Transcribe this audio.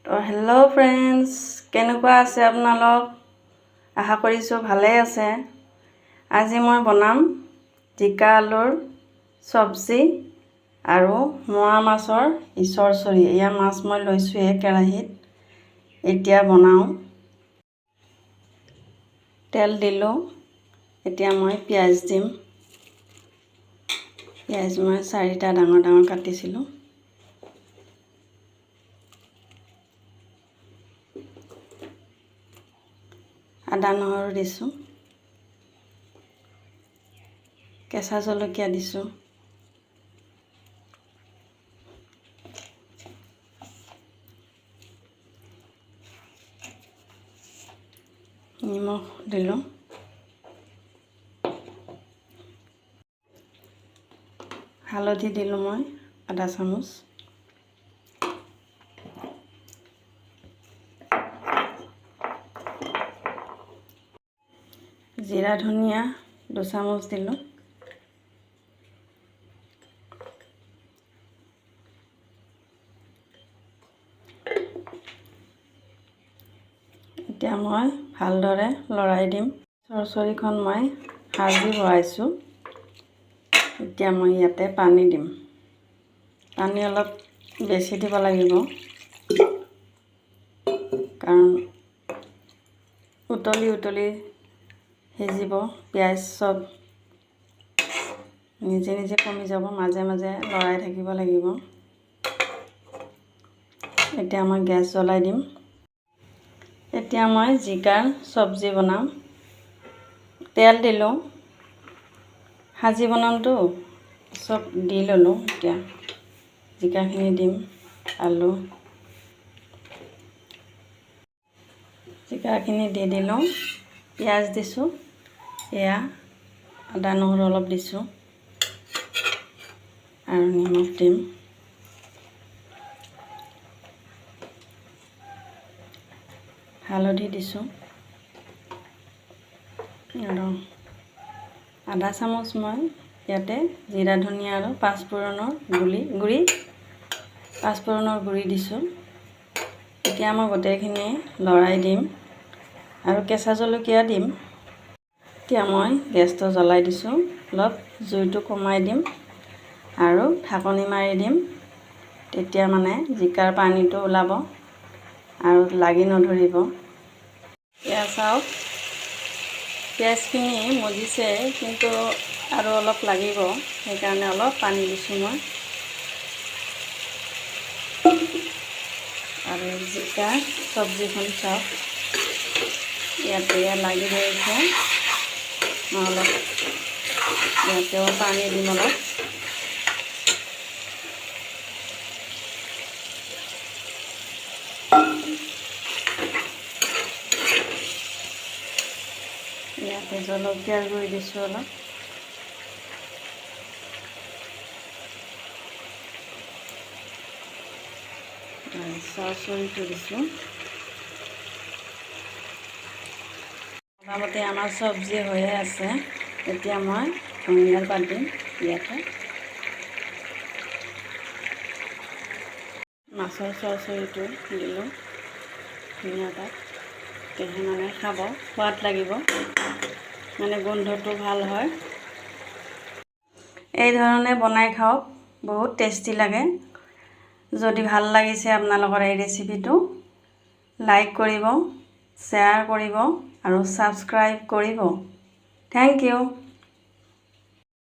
তো hello' friends, কেনেকুৱা আছে আপোনালোক? আশা কৰিছোঁ ভালেই আছে। আজি মই বনাম জিকা আলুৰ চব্জি আৰু মোৱা মাছৰ ইচৰচৰি। এয়া মাছ মই লৈছোঁহে কেৰাহীত, এতিয়া বনাওঁ। তেল দিলোঁ, এতিয়া মই পিঁয়াজ দিম। পিঁয়াজ মই 4টা ডাঙৰ ডাঙৰ কাটিছিলোঁ। আদা নহৰু দিছোঁ, কেঁচা জলকীয়া দিছোঁ, নিমখ দিলোঁ, হালধি দিলোঁ মই আধা চামুচ, জিৰা ধনিয়া 2 চামুচ দিলোঁ, এতিয়া মই ভালদৰে লৰাই দিম। চৰচৰিখন মই ভাজি বহাইছোঁ। এতিয়া মই ইয়াতে পানী দিম। পানী অলপ বেছি দিব লাগিব, কাৰণ উতলি সিজিব। পিঁয়াজ চব নিজে নিজে কমি যাব, মাজে মাজে লৰাই থাকিব লাগিব। এতিয়া মই গেছ জ্বলাই দিম। এতিয়া মই জিকাৰ চব্জি বনাম। তেল দিলোঁ, ভাজি বনামতো চব দি ল'লোঁ। এতিয়া জিকাখিনি দিম, আলু জিকাখিনি দি দিলোঁ, পিঁয়াজ দিছোঁ, এয়া আদা নহৰু অলপ দিছোঁ আৰু নিমখ দিম। হালধি দিছোঁ আৰু আধা চামুচ মই ইয়াতে জিৰা ধনিয়া আৰু পাঁচফোৰণৰ গুড়ি দিছোঁ। এতিয়া মই গোটেইখিনি লৰাই দিম আৰু কেঁচা জলকীয়া দিম। এতিয়া মই গেছটো জ্বলাই দিছোঁ, অলপ জুইটো কমাই দিম আৰু ঢাকনি মাৰি দিম। তেতিয়া মানে জিকাৰ পানীটো ওলাব আৰু লাগি নধৰিব। এয়া চাওক, পিঁয়াজখিনি মজিছে, কিন্তু আৰু অলপ লাগিব, সেইকাৰণে অলপ পানী দিছোঁ মই। আৰু জিকা চব্জিখন চাওক, ইয়াতে লাগি ধৰিছে। মই অলপ ইয়াতেও পানী দিম অলপ। ইয়াতে জলকীয়াৰ গুড়ি দিছোঁ অলপ। চৰচৰিটো দিছোঁ। মোটামুটি আমাৰ চব্জি হৈয়ে আছে। এতিয়া মই ধনিয়াৰ পাত দিম ইয়াতে। মাছৰ চৰচৰিটো দিলোঁ, ধনিয়াৰ পাত। তেতিয়াহে মানে খাব সোৱাদ লাগিব, মানে গোন্ধটো ভাল হয়। এই ধৰণে বনাই খাওক, বহুত টেষ্টি লাগে। যদি ভাল লাগিছে আপোনালোকৰ এই ৰেচিপিটো, লাইক কৰিব, শ্বেয়াৰ কৰিব আৰু ছাবস্ক্ৰাইব কৰিব। Thank U.